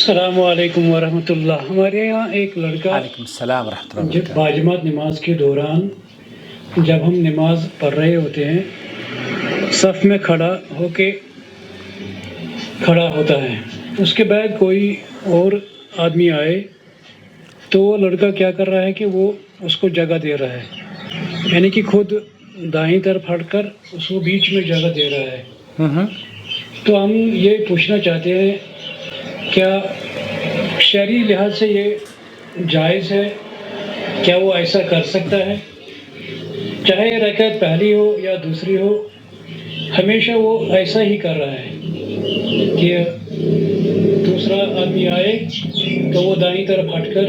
السلام علیکم ورحمۃ اللہ۔ ہمارے یہاں ایک لڑکا وعلیکم السلام ورحمۃ اللہ جب وبرکاتہ۔ باجماعت نماز کے دوران جب ہم نماز پڑھ رہے ہوتے ہیں صف میں کھڑا ہوتا ہے، اس کے بعد کوئی اور آدمی آئے تو وہ لڑکا کیا کر رہا ہے کہ وہ اس کو جگہ دے رہا ہے، یعنی کہ خود دائیں طرف ہٹ کر اس کو بیچ میں جگہ دے رہا ہے۔ تو ہم یہ پوچھنا چاہتے ہیں کیا شرعی لحاظ سے یہ جائز ہے؟ کیا وہ ایسا کر سکتا ہے؟ چاہے رکعت پہلی ہو یا دوسری ہو، ہمیشہ وہ ایسا ہی کر رہا ہے کہ دوسرا آدمی آئے تو وہ دائیں طرف ہٹ کر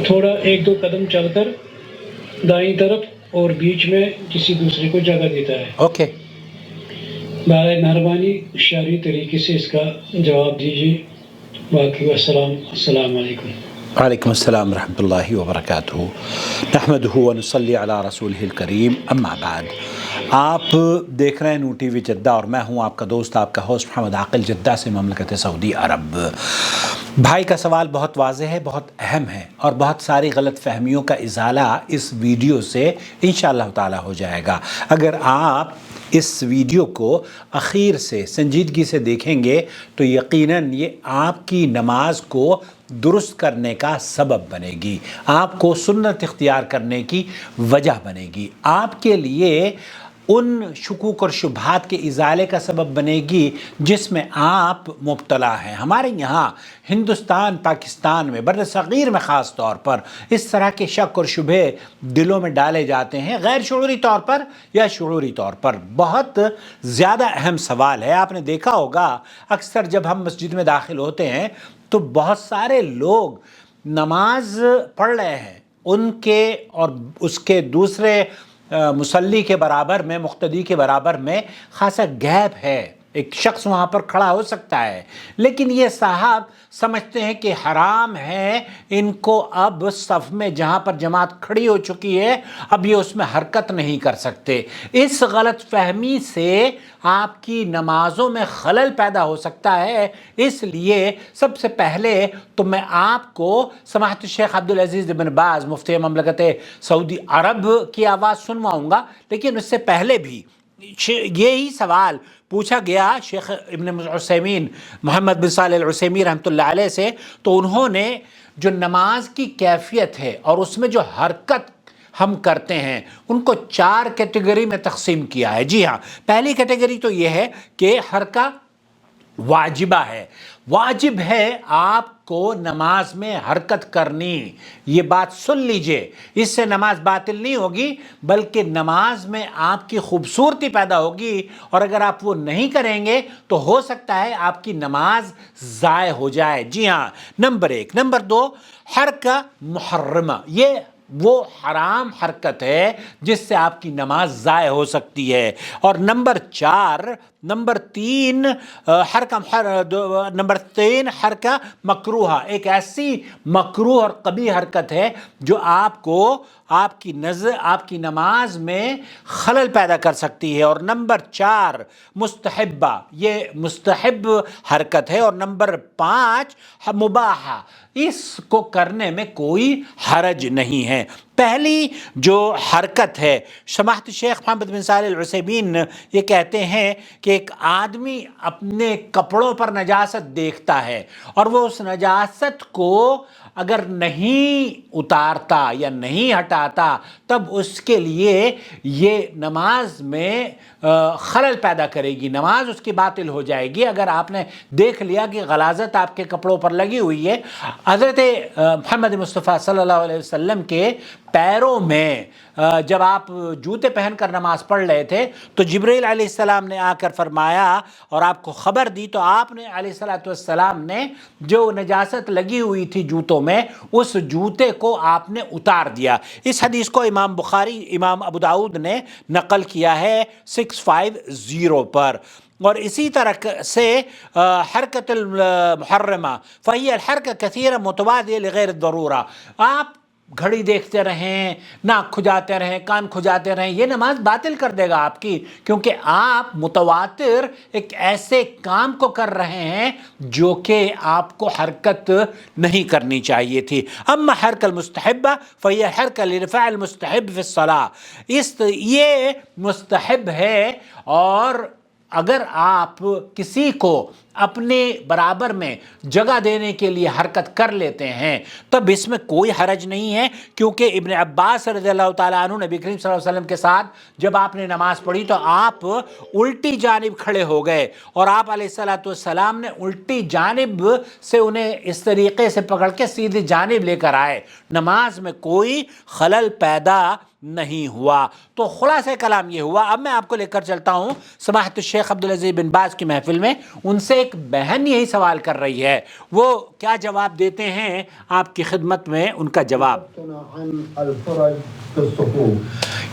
تھوڑا ایک دو قدم چل کر دائیں طرف اور بیچ میں کسی دوسرے کو جگہ دیتا ہے۔ اوکے، برائے مہربانی شرعی طریقے سے اس کا جواب دیجیے۔ باقی السلام علیکم۔ وعلیکم السلام ورحمۃ اللہ وبرکاتہ۔ نحمدہ ونصلی علی رسولہ الکریم، اما بعد۔ آپ دیکھ رہے ہیں نو ٹی وی جدہ اور میں ہوں آپ کا دوست، آپ کا ہوسٹ محمد عاقل، جدہ سے مملکت سعودی عرب۔ بھائی کا سوال بہت واضح ہے، بہت اہم ہے، اور بہت ساری غلط فہمیوں کا ازالہ اس ویڈیو سے انشاءاللہ تعالی ہو جائے گا۔ اگر آپ اس ویڈیو کو اخیر سے سنجیدگی سے دیکھیں گے تو یقیناً یہ آپ کی نماز کو درست کرنے کا سبب بنے گی، آپ کو سنت اختیار کرنے کی وجہ بنے گی، آپ کے لیے ان شکوک اور شبہات کے ازالے کا سبب بنے گی جس میں آپ مبتلا ہیں۔ ہمارے یہاں ہندوستان، پاکستان میں، بر صغیر میں خاص طور پر اس طرح کے شک اور شبہ دلوں میں ڈالے جاتے ہیں، غیر شعوری طور پر یا شعوری طور پر۔ بہت زیادہ اہم سوال ہے۔ آپ نے دیکھا ہوگا اکثر جب ہم مسجد میں داخل ہوتے ہیں تو بہت سارے لوگ نماز پڑھ رہے ہیں، ان کے اور اس کے دوسرے مصلی کے برابر میں، مقتدی کے برابر میں خاصا گیپ ہے، ایک شخص وہاں پر کھڑا ہو سکتا ہے، لیکن یہ صاحب سمجھتے ہیں کہ حرام ہے، ان کو اب صف میں جہاں پر جماعت کھڑی ہو چکی ہے اب یہ اس میں حرکت نہیں کر سکتے۔ اس غلط فہمی سے آپ کی نمازوں میں خلل پیدا ہو سکتا ہے۔ اس لیے سب سے پہلے تو میں آپ کو سماحت الشیخ عبدالعزیز بن باز مفتی مملکت سعودی عرب کی آواز سنواؤں گا، لیکن اس سے پہلے بھی یہی سوال پوچھا گیا شیخ ابن عثیمین، محمد بن صالح العثیمین رحمۃ اللہ علیہ سے، تو انہوں نے جو نماز کی کیفیت ہے اور اس میں جو حرکت ہم کرتے ہیں ان کو 4 کیٹیگری میں تقسیم کیا ہے۔ جی ہاں، پہلی کیٹیگری تو یہ ہے کہ حرکت واجبہ ہے، واجب ہے آپ کو نماز میں حرکت کرنی، یہ بات سن لیجئے، اس سے نماز باطل نہیں ہوگی بلکہ نماز میں آپ کی خوبصورتی پیدا ہوگی، اور اگر آپ وہ نہیں کریں گے تو ہو سکتا ہے آپ کی نماز ضائع ہو جائے۔ جی ہاں، نمبر 1۔ نمبر 2، حرکت محرمہ، یہ وہ حرام حرکت ہے جس سے آپ کی نماز ضائع ہو سکتی ہے۔ اور نمبر 3 حرکت مکروہ، ایک ایسی مکروہ اور قبیح حرکت ہے جو آپ کو آپ کی نماز میں خلل پیدا کر سکتی ہے۔ اور نمبر 4 مستحبہ، یہ مستحب حرکت ہے۔ اور نمبر 5 مباحہ، اس کو کرنے میں کوئی حرج نہیں ہے۔ پہلی جو حرکت ہے، سماحت شیخ محمد بن صالح العثیمین یہ کہتے ہیں کہ ایک آدمی اپنے کپڑوں پر نجاست دیکھتا ہے اور وہ اس نجاست کو اگر نہیں اتارتا یا نہیں ہٹاتا تب اس کے لیے یہ نماز میں خلل پیدا کرے گی، نماز اس کی باطل ہو جائے گی۔ اگر آپ نے دیکھ لیا کہ غلاظت آپ کے کپڑوں پر لگی ہوئی ہے، حضرت محمد مصطفیٰ صلی اللہ علیہ وسلم کے پیروں میں جب آپ جوتے پہن کر نماز پڑھ رہے تھے تو جبرائیل علیہ السلام نے آ کر فرمایا اور آپ کو خبر دی، تو آپ نے علیہ السلام نے جو نجاست لگی ہوئی تھی جوتوں میں اس جوتے کو آپ نے اتار دیا۔ اس حدیث کو امام بخاری، امام ابو داؤد نے نقل کیا ہے 650 پر۔ اور اسی طرح سے حرکت المحرمہ فہی الحرکت کثیر متوازی لغیر الضرورہ، آپ گھڑی دیکھتے رہیں، ناک کھجاتے رہیں، کان کھجاتے رہیں، یہ نماز باطل کر دے گا آپ کی، کیونکہ آپ متواتر ایک ایسے کام کو کر رہے ہیں جو کہ آپ کو حرکت نہیں کرنی چاہیے تھی۔ اما حرکت المستحبہ فہی حرکت لرفع المستحب فی الصلاۃ، یہ مستحب ہے، اور اگر آپ کسی کو اپنے برابر میں جگہ دینے کے لیے حرکت کر لیتے ہیں تب اس میں کوئی حرج نہیں ہے، کیونکہ ابن عباس رضی اللہ تعالیٰ عنہ نبی کریم صلی اللہ علیہ وسلم کے ساتھ جب آپ نے نماز پڑھی تو آپ الٹی جانب کھڑے ہو گئے، اور آپ علیہ الصلوۃ والسلام نے الٹی جانب سے انہیں اس طریقے سے پکڑ کے سیدھی جانب لے کر آئے، نماز میں کوئی خلل پیدا نہیں ہوا۔ تو خلاصہ کلام یہ ہوا۔ اب میں آپ کو لے کر چلتا ہوں سماحت الشیخ عبدالعزیز بن باز کی محفل میں، ان سے ایک بہن یہی سوال کر رہی ہے، وہ کیا جواب دیتے ہیں آپ کی خدمت میں ان کا جواب۔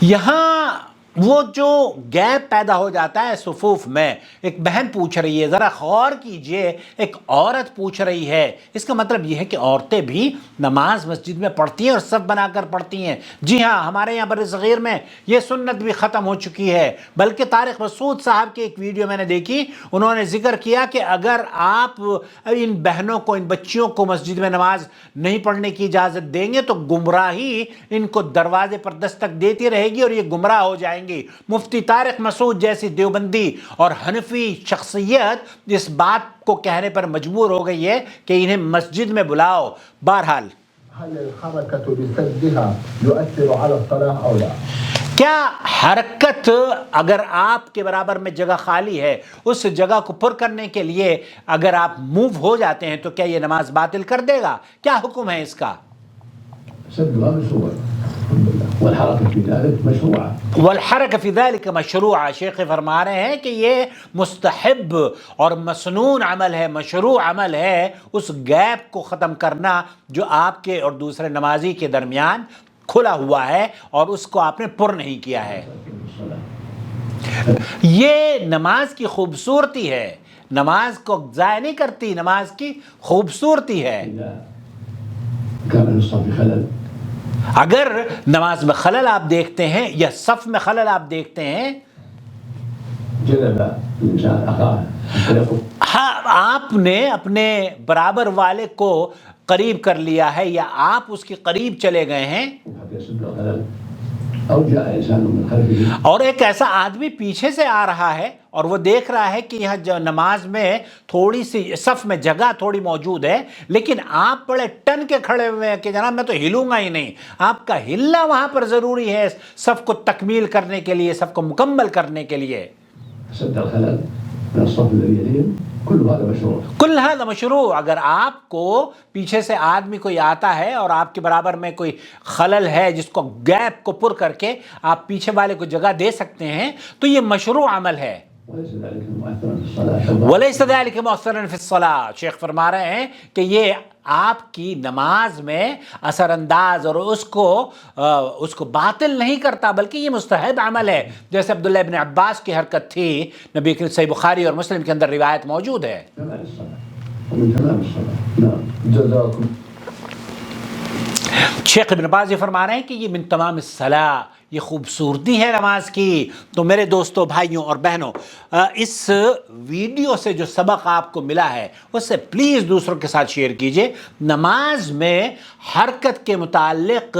یہاں وہ جو گیپ پیدا ہو جاتا ہے صفوف میں، ایک بہن پوچھ رہی ہے، ذرا غور کیجئے، ایک عورت پوچھ رہی ہے، اس کا مطلب یہ ہے کہ عورتیں بھی نماز مسجد میں پڑھتی ہیں اور صف بنا کر پڑھتی ہیں۔ جی ہاں، ہمارے یہاں بر صغیر میں یہ سنت بھی ختم ہو چکی ہے، بلکہ طارق مسعود صاحب کی ایک ویڈیو میں نے دیکھی، انہوں نے ذکر کیا کہ اگر آپ ان بہنوں کو، ان بچیوں کو مسجد میں نماز نہیں پڑھنے کی اجازت دیں گے تو گمراہی ان کو دروازے پر دستک دیتی رہے گی اور یہ گمراہ ہو جائیں گی۔ مفتی طارق مسعود جیسی دیوبندی اور حنفی شخصیت اس بات کو کہنے پر مجبور ہو گئی ہے کہ انہیں مسجد میں بلاؤ۔ بہرحال کیا حرکت اگر آپ کے برابر میں جگہ خالی ہے، اس جگہ کو پر کرنے کے لیے اگر آپ موو ہو جاتے ہیں تو کیا یہ نماز باطل کر دے گا؟ کیا حکم ہے اس کا؟ والحرکہ فی ذلک مشروع، شیخ فرما رہے ہیں کہ یہ مستحب اور مسنون عمل ہے، مشروع عمل ہے، اس گیپ کو ختم کرنا جو آپ کے اور دوسرے نمازی کے درمیان کھلا ہوا ہے اور اس کو آپ نے پر نہیں کیا ہے۔ یہ نماز کی خوبصورتی ہے، نماز کو ضائع نہیں کرتی، نماز کی خوبصورتی ہے۔ اگر نماز میں خلل آپ دیکھتے ہیں یا صف میں خلل آپ دیکھتے ہیں، ہاں، آپ نے اپنے برابر والے کو قریب کر لیا ہے یا آپ اس کے قریب چلے گئے ہیں، اور ایک ایسا آدمی پیچھے سے آ رہا ہے اور وہ دیکھ رہا ہے کہ یہاں جو نماز میں تھوڑی سی صف میں جگہ تھوڑی موجود ہے، لیکن آپ بڑے ٹن کے کھڑے ہوئے ہیں کہ جناب میں تو ہلوں گا ہی نہیں۔ آپ کا ہلنا وہاں پر ضروری ہے صف کو تکمیل کرنے کے لیے، صف کو مکمل کرنے کے لیے۔ کل ہذا مشروع، اگر آپ کو پیچھے سے آدمی کوئی آتا ہے اور آپ کے برابر میں کوئی خلل ہے جس کو گیپ کو پر کر کے آپ پیچھے والے کو جگہ دے سکتے ہیں تو یہ مشروع عمل ہے۔ وَلَيْسَ ذَلِكَ مُؤَثِّرًا فِي الصَّلَاةِ، شیخ فرما رہے ہیں کہ یہ آپ کی نماز میں اثر انداز اور اس کو باطل نہیں کرتا، بلکہ یہ مستحب عمل ہے، جیسے عبداللہ ابن عباس کی حرکت تھی، نبی کریم صحیح بخاری اور مسلم کے اندر روایت موجود ہے۔ شیخ ابن باز یہ فرما رہے ہیں کہ یہ من تمام الصلاۃ، یہ خوبصورتی ہے نماز کی۔ تو میرے دوستوں، بھائیوں اور بہنوں، اس ویڈیو سے جو سبق آپ کو ملا ہے اس سے پلیز دوسروں کے ساتھ شیئر کیجئے۔ نماز میں حرکت کے متعلق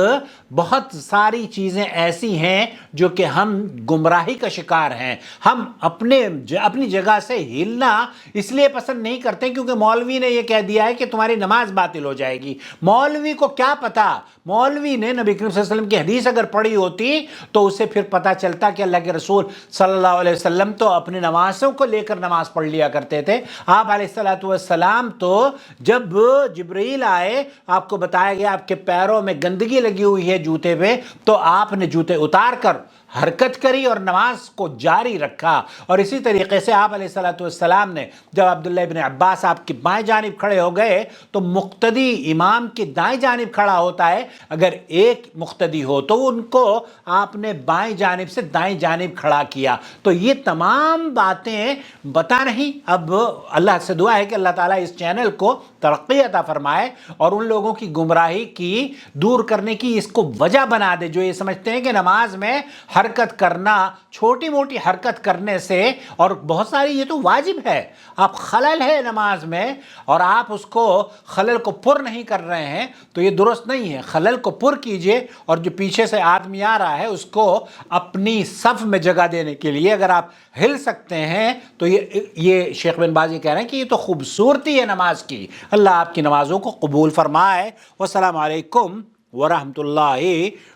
بہت ساری چیزیں ایسی ہیں جو کہ ہم گمراہی کا شکار ہیں۔ ہم اپنی جگہ سے ہلنا اس لیے پسند نہیں کرتے کیونکہ مولوی نے یہ کہہ دیا ہے کہ تمہاری نماز باطل ہو جائے گی۔ مولوی کو کیا پتا؟ مولوی نے نبی کریم صلی اللہ علیہ وسلم کی حدیث اگر پڑھی ہوتی تو اسے پھر پتا چلتا کہ اللہ کے رسول صلی اللہ علیہ وسلم تو اپنی نمازوں کو لے کر نماز پڑھ لیا کرتے تھے۔ آپ علیہ الصلوۃ والسلام تو جب جبرائیل آئے، آپ کو بتایا گیا آپ کے پیروں میں گندگی لگی ہوئی ہے جوتے پہ، تو آپ نے جوتے اتار کر حرکت کری اور نماز کو جاری رکھا۔ اور اسی طریقے سے آپ علیہ الصلوۃ والسلام نے جب عبداللہ ابن عباس آپ کی بائیں جانب کھڑے ہو گئے تو مقتدی امام کی دائیں جانب کھڑا ہوتا ہے، اگر ایک مقتدی ہو تو ان کو آپ نے بائیں جانب سے دائیں جانب کھڑا کیا۔ تو یہ تمام باتیں بتا نہیں، اب اللہ سے دعا ہے کہ اللہ تعالیٰ اس چینل کو ترقی عطا فرمائے اور ان لوگوں کی گمراہی کی دور کرنے کی اس کو وجہ بنا دے جو یہ سمجھتے ہیں کہ نماز میں حرکت کرنا، چھوٹی موٹی حرکت کرنے سے، اور بہت ساری یہ تو واجب ہے، آپ خلل ہے نماز میں اور آپ اس کو خلل کو پر نہیں کر رہے ہیں تو یہ درست نہیں ہے۔ خلل کو پر کیجئے اور جو پیچھے سے آدمی آ رہا ہے اس کو اپنی صف میں جگہ دینے کے لیے اگر آپ ہل سکتے ہیں تو یہ شیخ بن باز کہہ رہے ہیں کہ یہ تو خوبصورتی ہے نماز کی۔ اللہ آپ کی نمازوں کو قبول فرمائے۔ والسلام علیکم ورحمۃ اللہ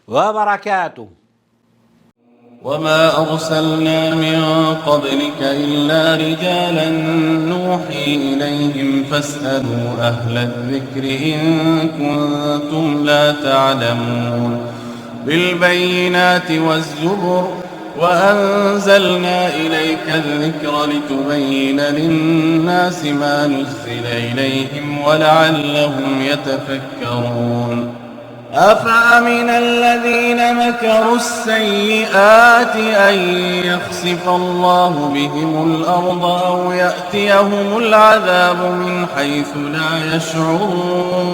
وبرکاتہ۔ وما أرسلنا من قبلك إلا رجالا نوحي إليهم فاسألوا أهل الذكر إن كنتم لا تعلمون بالبينات والزبر وأنزلنا إليك الذكر لتبين للناس ما نزل إليهم ولعلهم يتفكرون أفأمن الذين مكروا السيئات أن يخسف الله بهم الأرض أو يأتيهم العذاب من حيث لا يشعرون